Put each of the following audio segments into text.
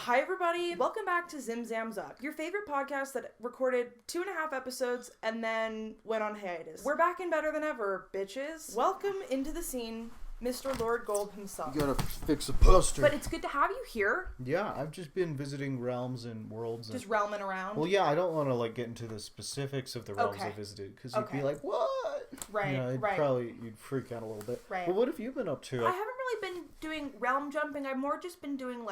Hi everybody, welcome back to ZIM ZAM ZUCK, your favorite podcast that recorded 2.5 episodes and then went on hiatus. We're back and better than ever, bitches. Welcome into the scene, Mr. Lord Gold himself. You gotta fix a poster. But it's good to have you here. Yeah, I've just been visiting realms and worlds. Just realming around. Well, yeah, I don't want to get into the specifics of the realms I visited because you'd be like, "What?" Right, You'd freak out a little bit. Right. But what have you been up to? I haven't really been doing realm jumping. I've more just been doing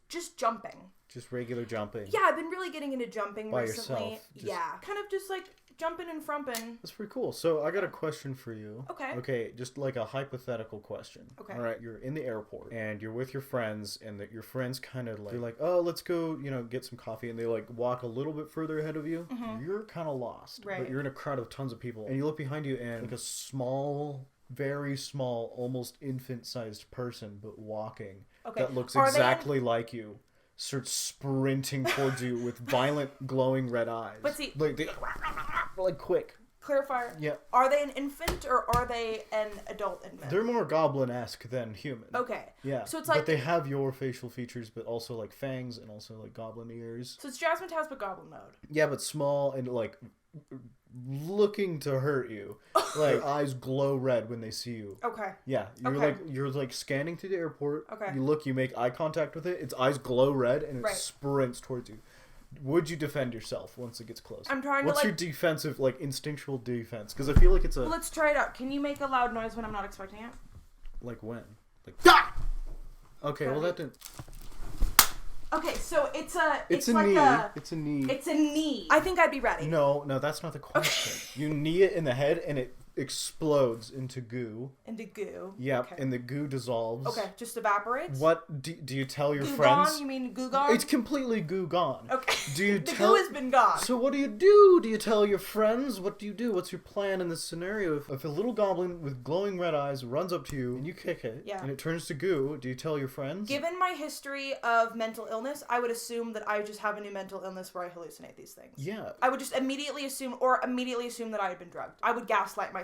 just jumping. Just regular jumping. Yeah, I've been really getting into jumping by recently. Yourself. Yeah, kind of just jumping and frumping. That's pretty cool. So I got a question for you. Okay. Okay, just a hypothetical question. Okay. All right, you're in the airport and you're with your friends, and your friends kind of they're like, "Oh, let's go, get some coffee," and they walk a little bit further ahead of you. Mm-hmm. You're kind of lost, right? But you're in a crowd of tons of people, and you look behind you, and a small, very small, almost infant-sized person, but walking, that looks exactly like you, starts sprinting towards you with violent, glowing red eyes. But see, quick. Clarifier. Yeah. Are they an infant or are they an adult infant? They're more goblin-esque than human. Okay. Yeah. So it's but they have your facial features, but also fangs and also goblin ears. So it's jazmataz but goblin mode. Yeah, but small and looking to hurt you. Eyes glow red when they see you. Okay. Yeah, you're scanning through the airport. Okay. You look, you make eye contact with it. Its eyes glow red and it sprints towards you. Would you defend yourself once it gets close? I'm trying What's your defensive, instinctual defense? Because I feel like it's a... Let's try it out. Can you make a loud noise when I'm not expecting it? Like when? Ah! Okay, well that didn't... Okay, so it's a knee. It's a knee. It's a knee. I think I'd be ready. No, that's not the question. You knee it in the head and it explodes into goo. Into goo. Yep, okay. And the goo dissolves. Okay, just evaporates? What do you tell your goo friends? Gone? You mean goo gone? It's completely goo gone. Okay. Do you the goo has been gone. So what do you do? Do you tell your friends? What do you do? What's your plan in this scenario? If a little goblin with glowing red eyes runs up to you and you kick it and it turns to goo, do you tell your friends? Given my history of mental illness, I would assume that I just have a new mental illness where I hallucinate these things. Yeah. I would just immediately assume that I had been drugged. I would gaslight myself.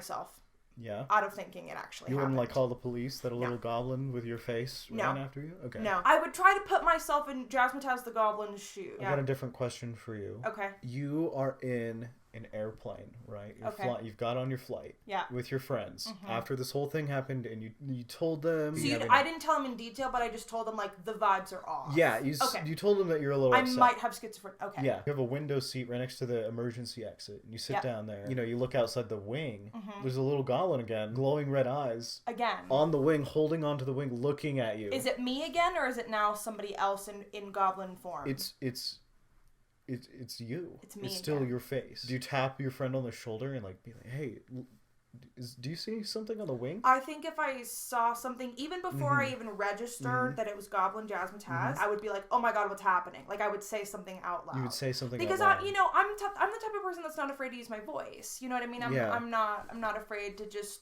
Yeah. Out of thinking it actually happened. You wouldn't call the police that a little goblin with your face ran after you? Okay. No. I would try to put myself in Jazmataz the Goblin's shoes. I got a different question for you. Okay. You are in an airplane, right? You've got on your flight with your friends after this whole thing happened, and you told them... So I didn't tell them in detail, but I just told them, the vibes are off. Yeah, you told them that you're a little upset. I might have schizophrenia. Okay. Yeah. You have a window seat right next to the emergency exit, and you sit down there. You look outside the wing. There's a little goblin again, glowing red eyes. Again. On the wing, holding onto the wing, looking at you. Is it me again, or is it now somebody else in goblin form? It's you. It's me. It's still your face. Do you tap your friend on the shoulder and be like, "Hey, do you see something on the wing?" I think if I saw something, even before I even registered that it was Goblin Jazmataz, I would be like, "Oh my god, what's happening?" I would say something out loud. You would say something because out loud. I'm the type of person that's not afraid to use my voice. You know what I mean? I'm not afraid to just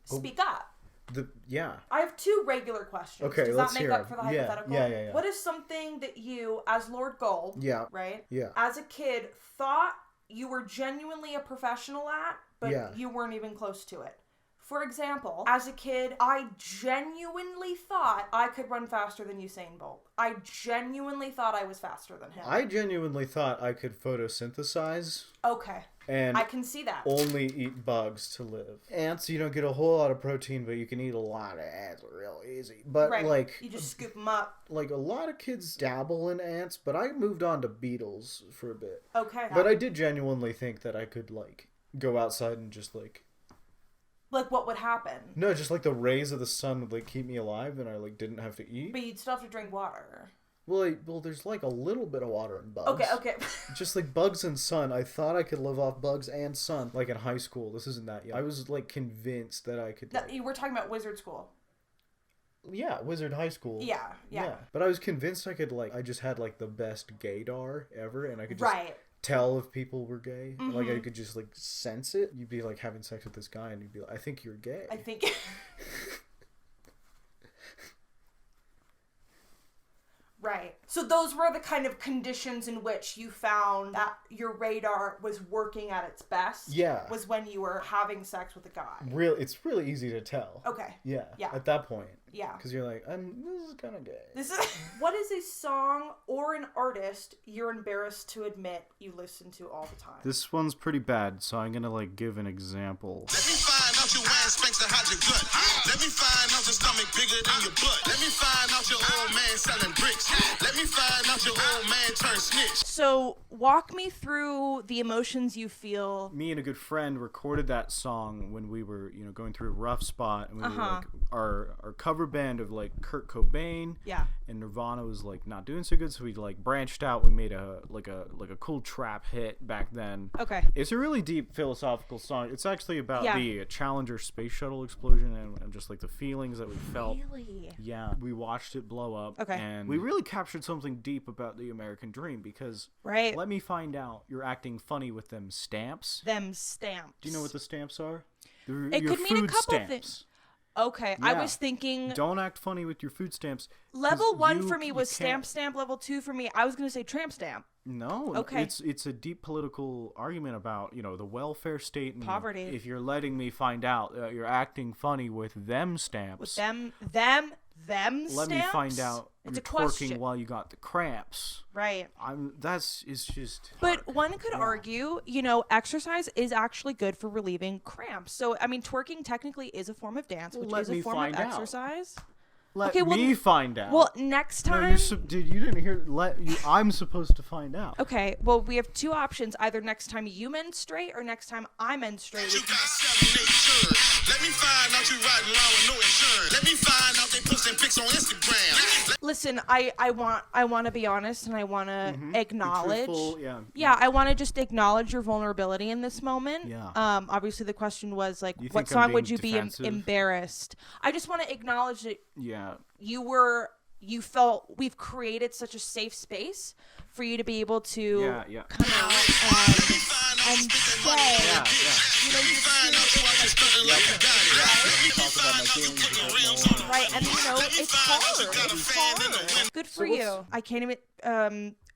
speak up. I have two regular questions. Okay, Does that make up for the hypothetical? Yeah. What is something that you, as Lord Gold, right? Yeah. As a kid, thought you were genuinely a professional at, but you weren't even close to it? For example, as a kid, I genuinely thought I could run faster than Usain Bolt. I genuinely thought I was faster than him. I genuinely thought I could photosynthesize. Okay. And I can see that. Only eat bugs to live. Ants, you don't get a whole lot of protein, but you can eat a lot of ants real easy. But you just scoop them up. A lot of kids dabble in ants, but I moved on to beetles for a bit. Okay. But I did genuinely think that I could go outside and just what would happen? No, just the rays of the sun would keep me alive, and I didn't have to eat. But you'd still have to drink water. Well, there's a little bit of water in bugs. Okay. Just bugs and sun. I thought I could live off bugs and sun. In high school. This isn't that young. I was convinced that I could. No, you were talking about wizard school. Yeah, wizard high school. Yeah. But I was convinced I could I just had the best gaydar ever, and I could just tell if people were gay. I could just sense it. You'd be having sex with this guy, and you'd be like, "I think you're gay." I think. Right. So those were the kind of conditions in which you found that your radar was working at its best. Yeah. Was when you were having sex with a guy. It's really easy to tell. Okay. Yeah. Yeah. At that point. Yeah. Because you're like, this is kind of gay. What is a song or an artist you're embarrassed to admit you listen to all the time? This one's pretty bad, so I'm gonna give an example. Let me find out your wearing Spanx to hide your gut. Let me find out your stomach bigger than your butt. Let me find out your old man selling bricks. Let me find out your old man turned snitch. So walk me through the emotions you feel. Me and a good friend recorded that song when we were, going through a rough spot, and we were our cover band of Kurt Cobain. Yeah. And Nirvana was not doing so good, so we branched out. We made a cool trap hit back then. Okay. It's a really deep philosophical song. It's actually about the Challenger space shuttle explosion and just the feelings that we felt. Really? Yeah. We watched it blow up. Okay. And we really captured something deep about the American dream because let me find out you're acting funny with them stamps. Them stamps. Do you know what the stamps are? It could mean a couple things. Okay, yeah. I was thinking... Don't act funny with your food stamps. Level 1 for me was stamp. Level 2 for me, I was going to say tramp stamp. No. Okay. It's a deep political argument about, the welfare state and poverty. If you're letting me find out you're acting funny with them stamps. With them stamps? Let me find out it's you're twerking while you got the cramps. Right. It's just But hard. One could argue, exercise is actually good for relieving cramps. So, twerking technically is a form of dance, which is a form of exercise. Let me find out. Well, next time... No, dude, you didn't hear... I'm supposed to find out. Okay, well, we have two options. Either next time you menstruate or next time I menstruate. You got 7 insurance. Let me find out you riding around with no insurance. Let me find out they posting pics on Instagram. Listen, I want to be honest, and I want to acknowledge... Truthful, yeah, I want to just acknowledge your vulnerability in this moment. Yeah. Obviously, the question was, what song would you be embarrassed? I just want to acknowledge that... Yeah. You felt we've created such a safe space for you to be able to come out and say, right, and it's hard. Good for you. I can't even,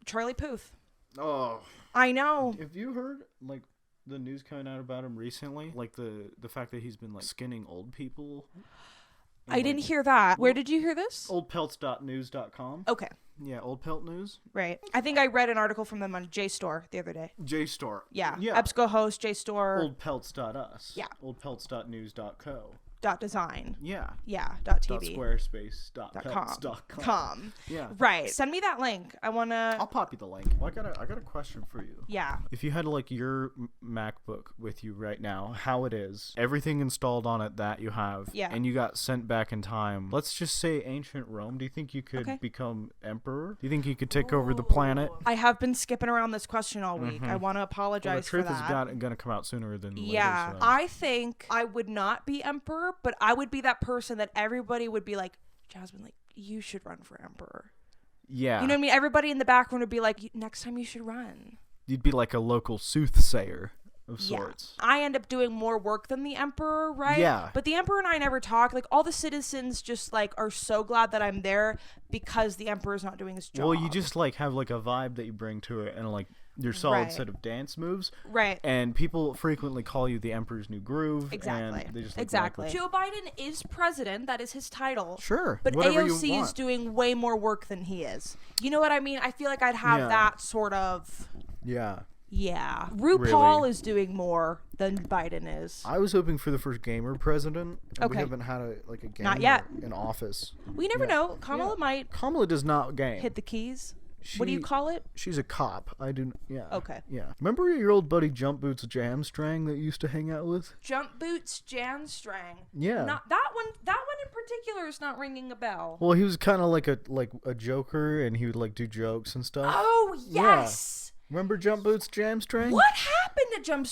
Charlie Puth. Oh. I know. Have you heard, the news coming out about him recently? The fact that he's been, skinning old people? I didn't hear that. Where did you hear this? Oldpelts.news.com. Okay. Yeah, Old Pelt News. Right. I think I read an article from them on JSTOR the other day. JSTOR. Yeah. EBSCO host, JSTOR. Oldpelts.us. Yeah. Oldpelts.news.co. .design. Yeah. Yeah. .tv. .squarespace.pelts.com. Yeah. Right. Send me that link. I'll pop you the link. Well, I got a question for you. Yeah. If you had your MacBook with you right now, how it is, everything installed on it that you have, and you got sent back in time, let's just say ancient Rome, do you think you could become emperor? Do you think you could take over the planet? I have been skipping around this question all week. I want to apologize for that. The truth is going to come out sooner than later. Yeah. So. I think I would not be emperor, but I would be that person that everybody would be like, Jasmine, you should run for emperor. Yeah. You know what I mean? Everybody in the background would be like, next time you should run. You'd be like a local soothsayer of sorts. I end up doing more work than the emperor, right? Yeah. But the emperor and I never talk. All the citizens just are so glad that I'm there because the emperor's not doing his job. Well, you just have a vibe that you bring to it and your solid set of dance moves. Right. And people frequently call you the Emperor's New Groove. Exactly. And they just exactly. Joe Biden is president. That is his title. Sure. But AOC is doing way more work than he is. You know what I mean? I feel like I'd have that sort of... Yeah. Yeah. RuPaul is doing more than Biden is. I was hoping for the first gamer president. And we haven't had a gamer not yet. In office. We never know. Kamala might. Kamala does not game. Hit the keys. What do you call it? She's a cop. I do. Yeah. Okay. Yeah. Remember your old buddy Jump Boots Jamstrang that you used to hang out with? Jump Boots Jamstrang. Yeah. Not that one. That one in particular is not ringing a bell. Well, he was kind of like a joker, and he would do jokes and stuff. Oh yes. Yeah. Remember Jump Boots Jamstrang? What happened to Jump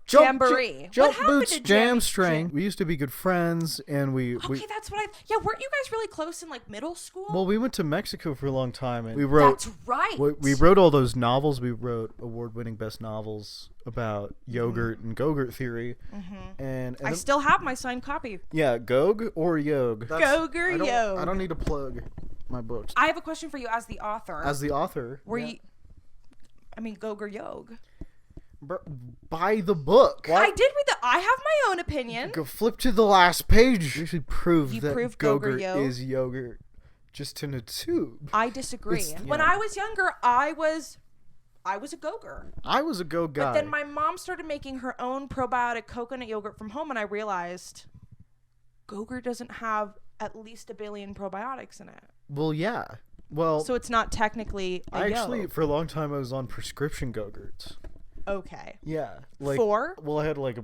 Jamboree? Jump Boots Jamstring. We used to be good friends, and we that's what yeah, weren't you guys really close in middle school? Well, we went to Mexico for a long time, and we wrote. That's right. We wrote all those novels. We wrote award-winning best novels about yogurt and Go-Gurt theory. And I still have my signed copy. Yeah, Gog or Yog. Go-Gurt Yog. I don't need a plug. my books. I have a question for you as the author. As the author, were you? I mean, Gog Yog. Buy the book. I did read the. I have my own opinion. Go flip to the last page. You actually prove you that Gogurt is yogurt, just in a tube. I disagree. When I was younger, I was a Gogurt. I was a Go guy. But then my mom started making her own probiotic coconut yogurt from home, and I realized Gogurt doesn't have at least 1 billion probiotics in it. Well, yeah. Well, so it's not technically actually, for a long time, I was on prescription Gogurts. Okay. Yeah. Like, 4? Well, I had like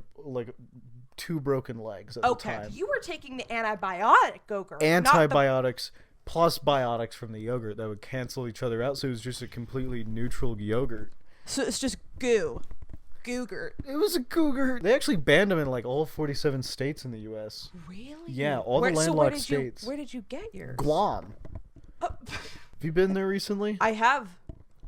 2 broken legs at the time. Okay. You were taking the antibiotic Gogurt. Antibiotics plus biotics from the yogurt that would cancel each other out, so it was just a completely neutral yogurt. So it's just goo. Googurt. It was a cougar. They actually banned them in like all 47 states in the U.S. Really? Yeah, all the landlocked states. Where did you get yours? Guam. Have you been there recently? I have.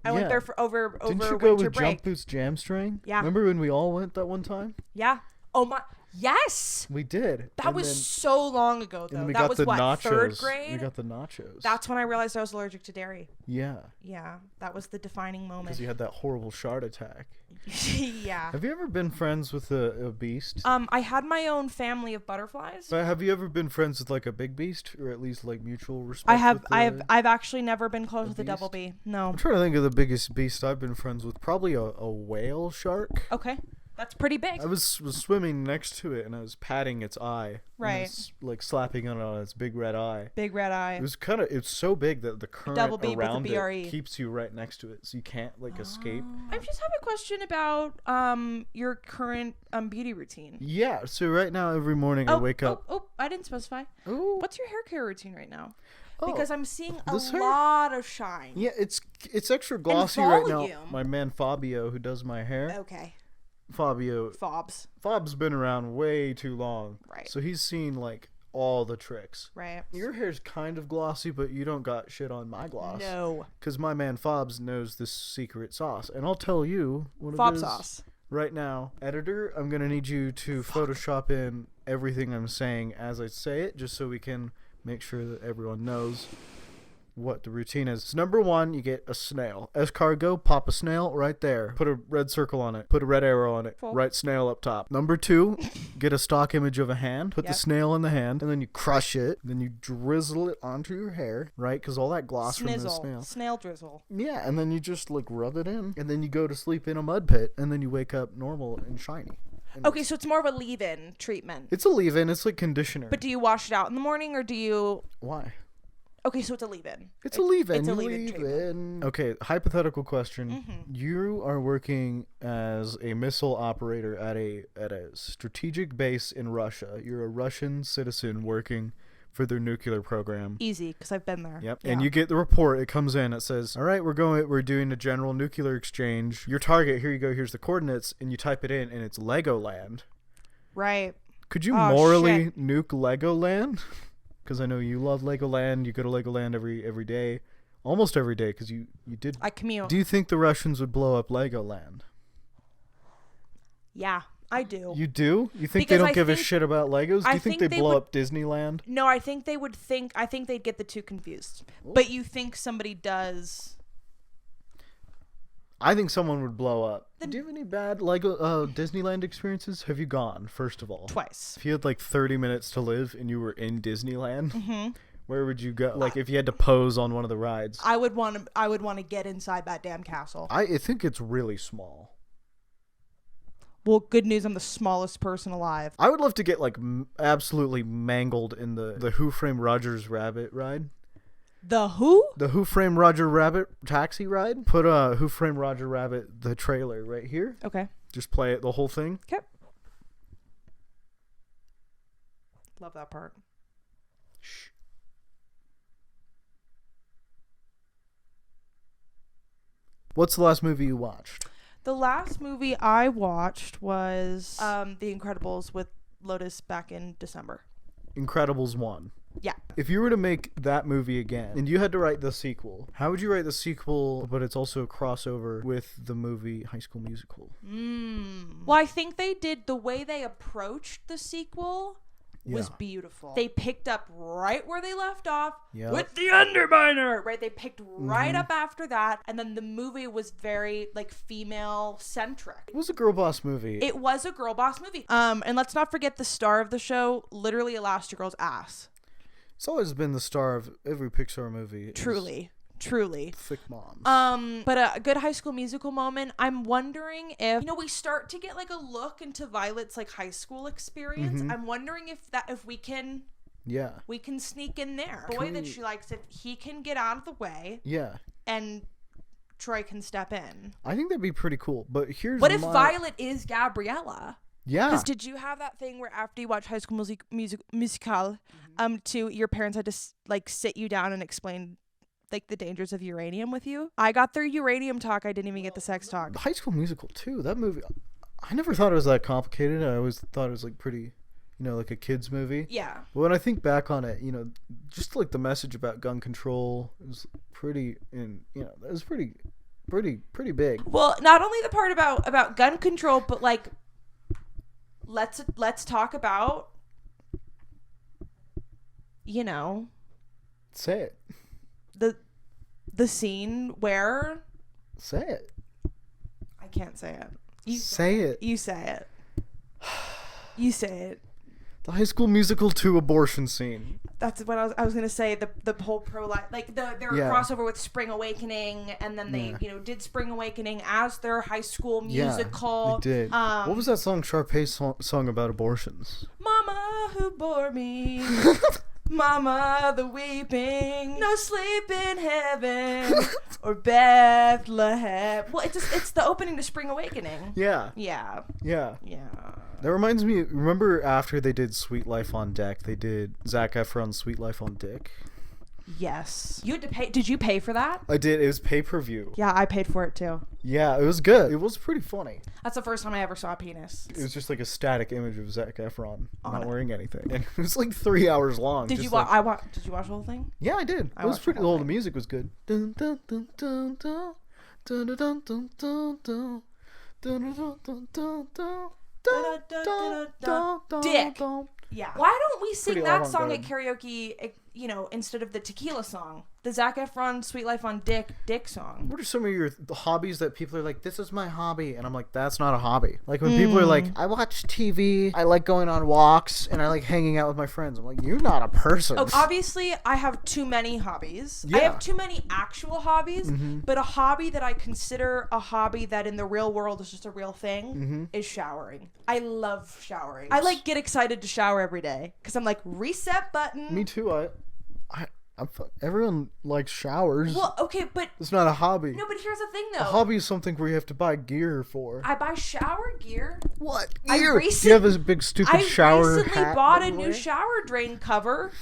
I went there for over Didn't you winter go with break. Jump Boots Jam String? Yeah. Remember when we all went that one time? Yeah. Oh my. Yes. We did. That was so long ago, though. And we that got was the what, nachos. 3rd grade? We got the nachos. That's when I realized I was allergic to dairy. Yeah. Yeah. That was the defining moment. Because you had that horrible shard attack. Yeah. Have you ever been friends with a beast? I had my own family of butterflies. But have you ever been friends with like a big beast, or at least like mutual respect? I've actually never been close with a double B. No. I'm trying to think of the biggest beast I've been friends with. Probably a whale shark. Okay. That's pretty big. I was swimming next to it, and I was patting its eye. Right. I was, like slapping it on its big red eye. Big red eye. It's so big that the current around it keeps you right next to it, so you can't like escape. I just have a question about your current beauty routine. Yeah. So right now, every morning I wake up. Oh, I didn't specify. Oh. What's your hair care routine right now? Oh, because I'm seeing a lot of shine. Yeah, it's extra glossy right now. My man Fabio, who does my hair. Okay. Fob's been around way too long. Right. So he's seen like all the tricks. Right. Your hair's kind of glossy, but you don't got shit on my gloss. No. Because my man Fobs knows this secret sauce. And I'll tell you what Fob it is sauce. Right now. Editor, I'm going to need you to Photoshop in everything I'm saying as I say it, just so we can make sure that everyone knows what the routine is. So number 1, you get a snail. Escargot, pop a snail right there. Put a red circle on it. Put a red arrow on it. Cool. Write snail up top. Number 2, get a stock image of a hand. Put the snail in the hand, and then you crush it. Then you drizzle it onto your hair, right? Because all that gloss from the snail. Snail drizzle. Yeah, and then you just like rub it in, and then you go to sleep in a mud pit, and then you wake up normal and shiny. Okay, so it's more of a leave-in treatment. It's a leave-in. It's like conditioner. But do you wash it out in the morning, or do you... Why? Okay, so it's a leave-in. It's a leave-in. It's a leave-in treatment. Okay, hypothetical question. Mm-hmm. You are working as a missile operator at a strategic base in Russia. You're a Russian citizen working for their nuclear program. Easy, because I've been there. Yep. Yeah. And you get the report. It comes in. It says, all right, we're doing a general nuclear exchange. Your target, here you go. Here's the coordinates. And you type it in, and it's Legoland. Right. Could you morally nuke Legoland? Because I know you love Legoland. You go to Legoland every day. Almost every day, because you did. I commute. Do you think the Russians would blow up Legoland? Yeah, I do. You do? You think they don't give a shit about Legos? Do you think they blow up Disneyland? No, I think they would think... I think they'd get the two confused. Ooh. But you think somebody does... I think someone would blow up. Do you have any bad Lego Disneyland experiences? Have you gone, first of all? Twice. If you had like 30 minutes to live and you were in Disneyland, where would you go? Like if you had to pose on one of the rides. I would want to get inside that damn castle. I think it's really small. Well, good news, I'm the smallest person alive. I would love to get like absolutely mangled in the Who Framed Roger's Rabbit ride. The who? The Who Framed Roger Rabbit taxi ride. Put Who Framed Roger Rabbit, the trailer right here. Okay. Just play it, the whole thing. Okay. Love that part. Shh. What's the last movie you watched? The last movie I watched was The Incredibles with Lotus back in December. Incredibles 1. Yeah. If you were to make that movie again and you had to write the sequel, how would you write the sequel, but it's also a crossover with the movie High School Musical? Well, I think they did the way they approached the sequel. was beautiful. They picked up right where they left off with the Underminer, right? They picked right up after that, and then the movie was very like female centric. It was a girl boss movie. It was a girl boss movie. And let's not forget the star of the show, literally Elastigirl's ass. It's always been the star of every Pixar movie. Truly. Thick moms. But a good High School Musical moment. I'm wondering if, we start to get like a look into Violet's like high school experience. I'm wondering if we can sneak in there. The boy that she likes, if he can get out of the way. Yeah. And Troy can step in. I think that'd be pretty cool. But what if Violet is Gabriella? Yeah. Because did you have that thing where after you watch High School Musical, your parents had to like sit you down and explain like the dangers of uranium with you? I got their uranium talk. I didn't even get the sex talk. High School Musical too. That movie, I never thought it was that complicated. I always thought it was like pretty, like a kid's movie. Yeah. But when I think back on it, just like the message about gun control is pretty, it was pretty big. Well, not only the part about gun control, but like, let's talk about, say it. The scene where... Say it. I can't say it. You say it. You say it. You say it. The High School Musical 2 abortion scene. That's what I was gonna say. The whole pro-life, like their crossover with Spring Awakening, and then they did Spring Awakening as their High School Musical. Yeah, they did. What was that song Sharpay song about abortions? Mama who bore me. Mama the weeping, no sleep in heaven or Bethlehem. Well, it's the opening to Spring Awakening. Yeah. That reminds me, remember after they did Sweet Life on Deck, they did Zac Efron's Sweet Life on Dick? Yes. You had to pay. Did you pay for that? I did. It was pay-per-view. Yeah, I paid for it too. Yeah, it was good. It was pretty funny. That's the first time I ever saw a penis. It was just like a static image of Zac Efron not wearing anything. And it was like 3 hours long. Did you watch the whole thing? Yeah, I did. It was pretty cool. The music was good. Dun, dun, dun, dun, dun. Dun, dun, dun, dun, dun, dun. Dun, dun, dun, dun, dun, dun. Dick. Yeah. Why don't we sing that song at karaoke, instead of the tequila song? The Zac Efron Sweet Life on Dick song. What are some of your hobbies that people are like, this is my hobby? And I'm like, that's not a hobby. Like when people are like, I watch TV, I like going on walks, and I like hanging out with my friends. I'm like, you're not a person. Oh, obviously, I have too many hobbies. Yeah. I have too many actual hobbies, but a hobby that I consider a hobby that in the real world is just a real thing is showering. I love showering. I get excited to shower every day because I'm like, reset button. Me too. Everyone likes showers. Well, okay, but it's not a hobby. No, but here's the thing, though. A hobby is something where you have to buy gear for. I buy shower gear. What gear? You have this big stupid shower hat. I recently bought a new shower drain cover.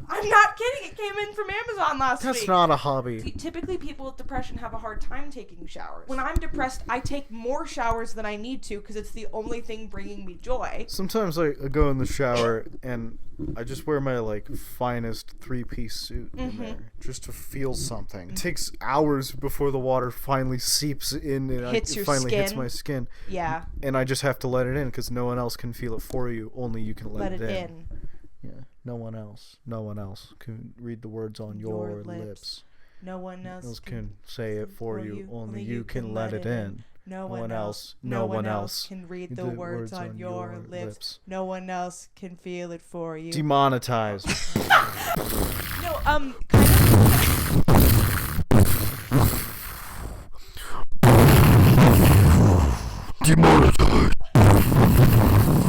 I'm not kidding. It came in from Amazon last week. That's not a hobby. See, typically, people with depression have a hard time taking showers. When I'm depressed, I take more showers than I need to because it's the only thing bringing me joy. Sometimes I go in the shower and I just wear my finest 3-piece suit in there just to feel something. It takes hours before the water finally seeps in and hits my skin. Yeah. And I just have to let it in because no one else can feel it for you. Only you can let it in. Yeah. No one else can read the words on your lips. No one else can say it for you. Only you can let it in. No one else can read the words on your lips. No one else can feel it for you. Demonetized. No, kind of. Demonetized.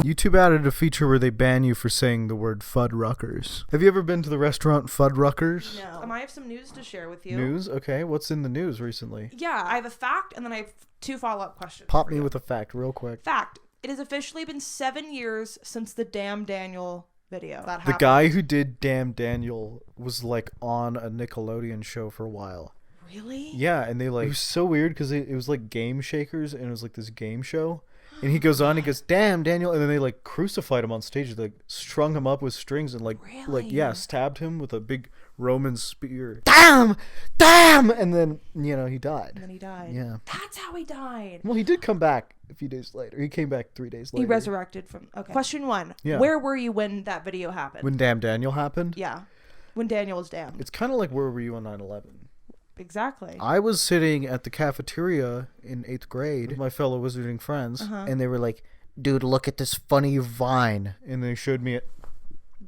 YouTube added a feature where they ban you for saying the word Fuddruckers. Have you ever been to the restaurant Fuddruckers? No. I have some news to share with you. News? Okay. What's in the news recently? Yeah, I have a fact and then I have 2 follow-up questions. Pop me with a fact real quick. Fact. It has officially been 7 years since the Damn Daniel video. The guy who did Damn Daniel was on a Nickelodeon show for a while. Really? Yeah, and they it was so weird because it was Game Shakers and it was this game show. And he goes on, he goes, damn, Daniel. And then they crucified him on stage. They strung him up with strings and really? Stabbed him with a big Roman spear. Damn! And then, he died. And then he died. Yeah. That's how he died. Well, he did come back a few days later. He came back 3 days later. He resurrected from... Okay. Question 1. Yeah. Where were you when that video happened? When Damn Daniel happened? Yeah. When Daniel was damned. It's kind of like where were you on 9/11? Exactly. I was sitting at the cafeteria in 8th grade with my fellow wizarding friends, and they were like, dude, look at this funny Vine. And they showed me it.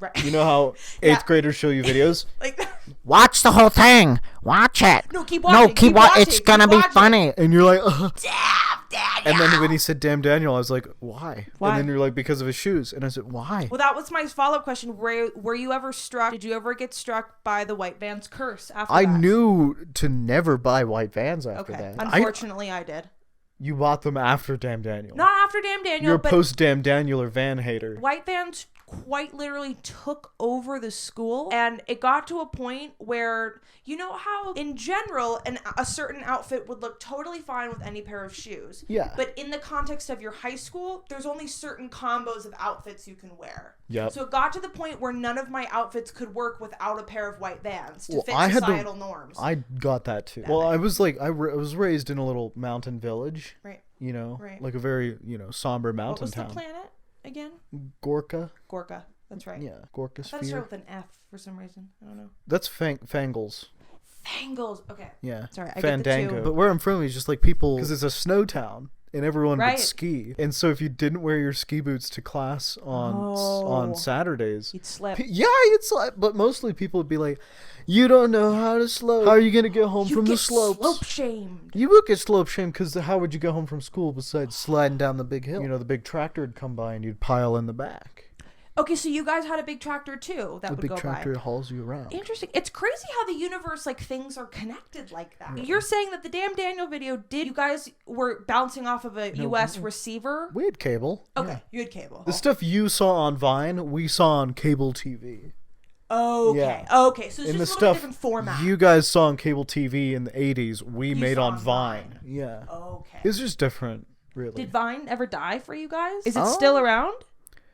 Right. You know how 8th graders show you videos? Like watch the whole thing. Watch it. No, keep watching. No, keep watching. It's going to be funny. And you're like, damn, Daniel. And then when he said, damn, Daniel, I was like, why? And then you're like, because of his shoes. And I said, why? Well, that was my follow-up question. Were you ever struck? Did you ever get struck by the white Vans curse after that? I knew to never buy white Vans after that. Unfortunately, I did. You bought them after Damn Daniel. Not after Damn Daniel. You're a post-Damn Daniel or Van hater. White Vans quite literally took over the school, and it got to a point where, you know how in general a certain outfit would look totally fine with any pair of shoes. Yeah. But in the context of your high school, there's only certain combos of outfits you can wear. Yep. So it got to the point where none of my outfits could work without a pair of white Vans to fit societal norms. I got that too. Well, I was like, I was raised in a little mountain village. Right. Like a very, somber mountain town. What was the planet again? Gorka. That's right. Yeah, Gorka sphere. That started with an F for some reason. I don't know. That's Fangles. Fangles. Okay. Yeah. Sorry, I Fandango. get the two. But where I'm from is just like people, because it's a snow town and everyone would ski. And so if you didn't wear your ski boots to class on Saturdays, you'd slip. Yeah, you'd slip. But mostly people would be like, you don't know how to slope. How are you going to get home from the slopes? Slope shamed. You would get slope shamed because how would you go home from school besides sliding down the big hill? The big tractor would come by and you'd pile in the back. Okay, so you guys had a big tractor too that would go by. The big tractor hauls you around. Interesting. It's crazy how the universe, things are connected like that. Yeah. You're saying that the Damn Daniel video you guys were bouncing off of a US receiver? We had cable. Okay, yeah. You had cable. The stuff you saw on Vine, we saw on cable TV. Okay. Yeah. Okay, so it's just a little different format. You guys saw on cable TV in the 80s, we made on Vine. Yeah. Okay. It's just different, really. Did Vine ever die for you guys? Is it still around?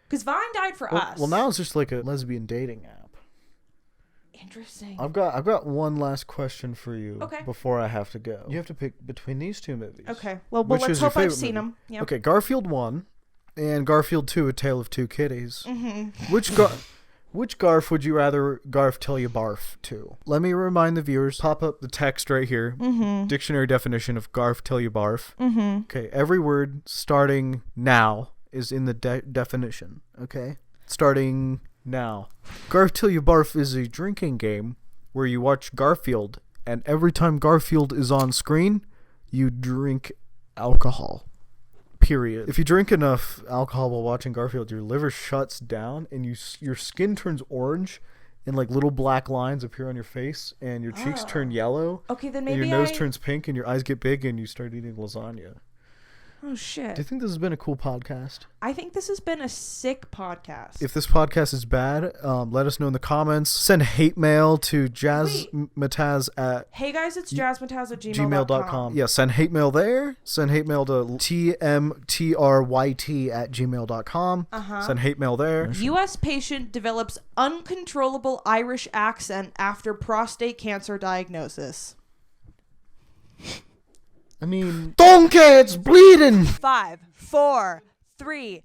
Because Vine died for us. Well, now it's just like a lesbian dating app. Interesting. I've got one last question for you before I have to go. You have to pick between these two movies. Okay. Well let's hope I've seen them. Yep. Okay, Garfield 1 and Garfield 2, A Tale of Two Kitties. Mm-hmm. Which Garf would you rather Garf tell you barf to? Let me remind the viewers, pop up the text right here. Mm-hmm. Dictionary definition of Garf tell you barf. Mm-hmm. Okay, every word starting now is in the definition, okay? Starting now. Garf Till You Barf is a drinking game where you watch Garfield, and every time Garfield is on screen, you drink alcohol. Period. If you drink enough alcohol while watching Garfield, your liver shuts down, and your skin turns orange, and little black lines appear on your face, and your cheeks turn yellow. Okay, then maybe and your nose turns pink, and your eyes get big, and you start eating lasagna. Oh, shit. Do you think this has been a cool podcast? I think this has been a sick podcast. If this podcast is bad, let us know in the comments. Send hate mail to jazmataz at... Hey, guys, it's jazmataz@gmail.com. Yeah, send hate mail there. Send hate mail to tmtryt@gmail.com. Send hate mail there. U.S. patient develops uncontrollable Irish accent after prostate cancer diagnosis. I mean, donkey, it's bleeding. 5, 4, 3,